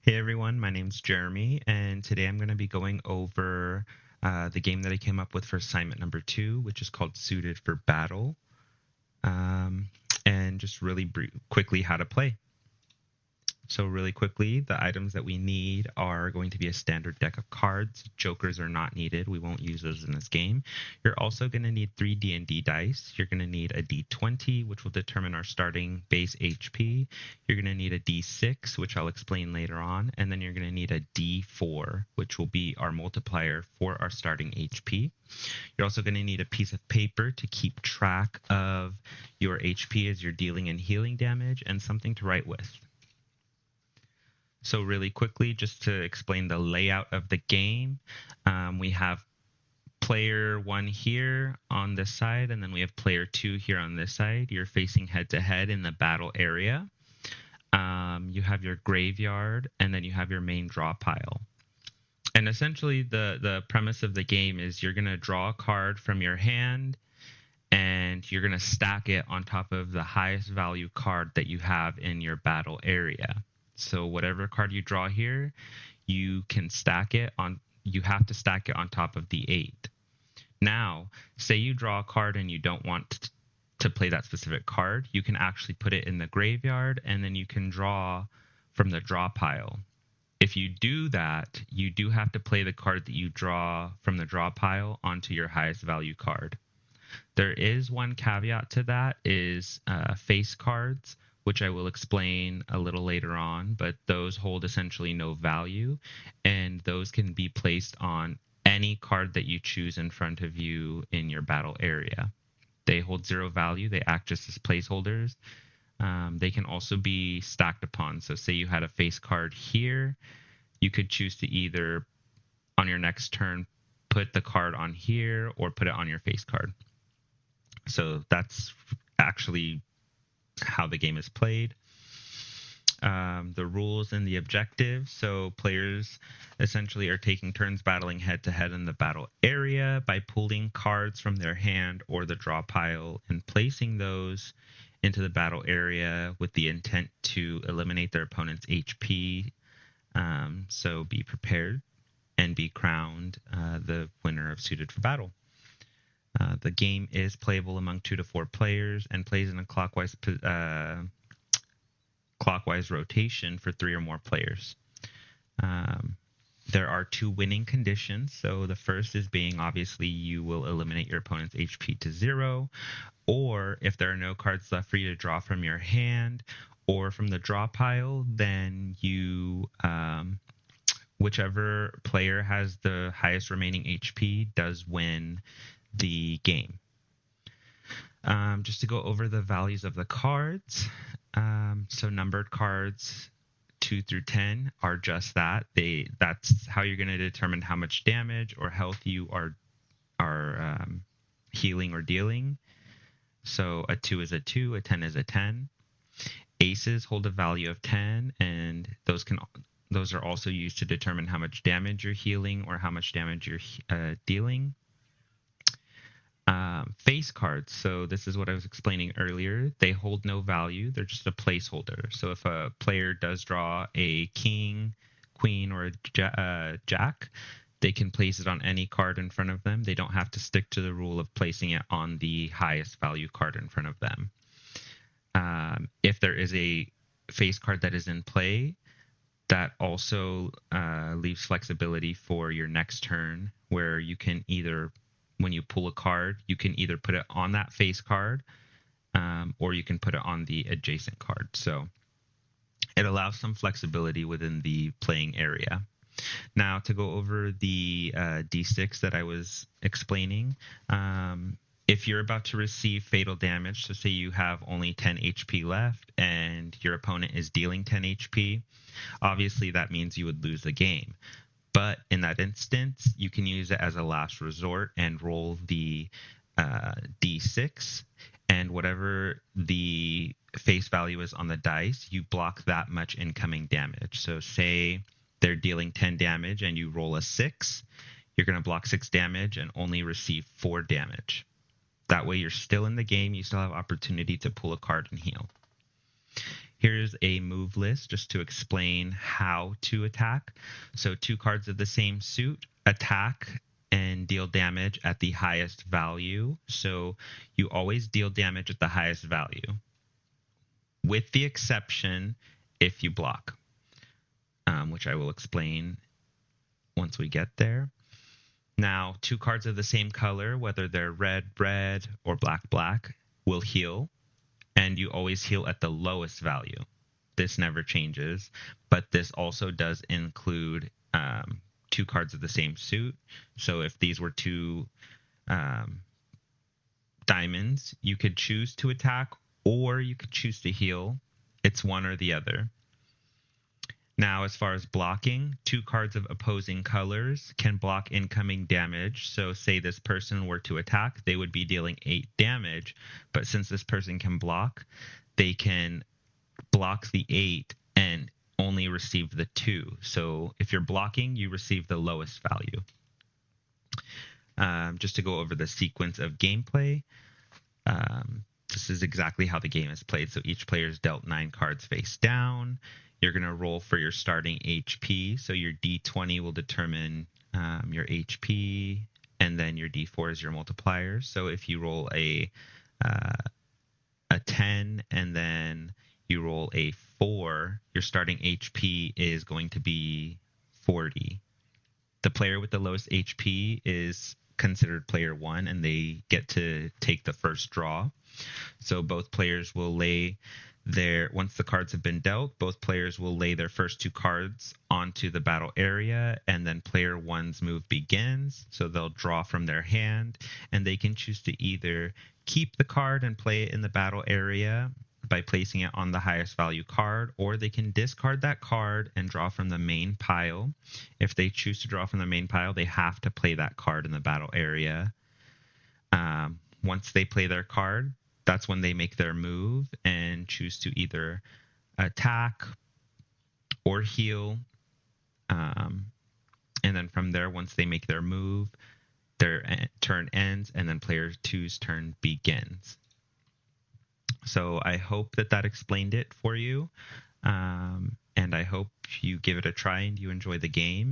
Hey everyone, my name's Jeremy, and today I'm going to be going over the game that I came up with for assignment number 2, which is called Suited for Battle, um, and just really quickly how to play. So really quickly, the items that we need are going to be a standard deck of cards. Jokers are not needed. We won't use those in this game. You're also going to need 3 D&D dice. You're going to need a D20, which will determine our starting base HP. You're going to need a D6, which I'll explain later on. And then you're going to need a D4, which will be our multiplier for our starting HP. You're also going to need a piece of paper to keep track of your HP as you're dealing and healing damage, and something to write with. So really quickly, just to explain the layout of the game, we have player 1 here on this side, and then we have player 2 here on this side. You're facing head to head in the battle area. You have your graveyard, and then you have your main draw pile. And essentially, the premise of the game is you're going to draw a card from your hand, and you're going to stack it on top of the highest value card that you have in your battle area. So whatever card you draw here, you can stack it on, you have to stack it on top of the 8. Now, say you draw a card and you don't want to play that specific card, you can actually put it in the graveyard, and then you can draw from the draw pile. If you do that, you do have to play the card that you draw from the draw pile onto your highest value card. There is one caveat to that, is face cards, which I will explain a little later on, but those hold essentially no value, and those can be placed on any card that you choose in front of you in your battle area. They hold 0 value. They act just as placeholders. They can also be stacked upon. So say you had a face card here, you could choose to either, on your next turn, put the card on here or put it on your face card. So that's actually how the game is played. The rules and the objectives. So players essentially are taking turns battling head to head in the battle area by pulling cards from their hand or the draw pile and placing those into the battle area with the intent to eliminate their opponent's HP. So be prepared and be crowned the winner of Suited for Battle. The game is playable among 2 to 4 players and plays in a clockwise rotation for 3 or more players. There are 2 winning conditions. So the first is being, obviously, you will eliminate your opponent's HP to 0, or if there are no cards left for you to draw from your hand or from the draw pile, then you whichever player has the highest remaining HP does win the game. Just to go over the values of the cards. So numbered cards 2 through 10 are just that. That's how you're going to determine how much damage or health you are healing or dealing. So a 2 is a 2, a 10 is a 10. Aces hold a value of 10, and those are also used to determine how much damage you're healing or how much damage you're dealing. Face cards. So this is what I was explaining earlier. They hold no value. They're just a placeholder. So if a player does draw a king, queen, or a jack, they can place it on any card in front of them. They don't have to stick to the rule of placing it on the highest value card in front of them. If there is a face card that is in play, that also leaves flexibility for your next turn, where you can either, when you pull a card, you can either put it on that face card or you can put it on the adjacent card. So it allows some flexibility within the playing area. Now, to go over the D6 that I was explaining, if you're about to receive fatal damage, so say you have only 10 HP left and your opponent is dealing 10 HP, obviously that means you would lose the game. But in that instance, you can use it as a last resort and roll the D6, and whatever the face value is on the dice, you block that much incoming damage. So say they're dealing 10 damage and you roll a 6, you're going to block 6 damage and only receive 4 damage. That way you're still in the game, you still have opportunity to pull a card and heal. Here's a move list just to explain how to attack. So 2 cards of the same suit attack and deal damage at the highest value. So you always deal damage at the highest value, with the exception if you block, which I will explain once we get there. Now, 2 cards of the same color, whether they're red, red, or black, black, will heal, and you always heal at the lowest value. This never changes, but this also does include 2 cards of the same suit. So if these were 2 diamonds, you could choose to attack or you could choose to heal. It's one or the other. Now, as far as blocking, 2 cards of opposing colors can block incoming damage. So say this person were to attack, they would be dealing 8 damage. But since this person can block, they can block the 8 and only receive the 2. So if you're blocking, you receive the lowest value. Just to go over the sequence of gameplay, this is exactly how the game is played. So each player is dealt 9 cards face down. You're going to roll for your starting HP. So your D20 will determine your HP, and then your D4 is your multiplier. So if you roll a 10 and then you roll a 4, your starting HP is going to be 40. The player with the lowest HP is considered player 1, and they get to take the first draw. So both players will lay once the cards have been dealt, both players will lay their first 2 cards onto the battle area, and then player 1's move begins. So they'll draw from their hand, and they can choose to either keep the card and play it in the battle area by placing it on the highest value card, or they can discard that card and draw from the main pile. If they choose to draw from the main pile, they have to play that card in the battle area. Once they play their card, that's when they make their move and choose to either attack or heal. And then from there, once they make their move, their turn ends, and then player 2's turn begins. So I hope that explained it for you. And I hope you give it a try and you enjoy the game.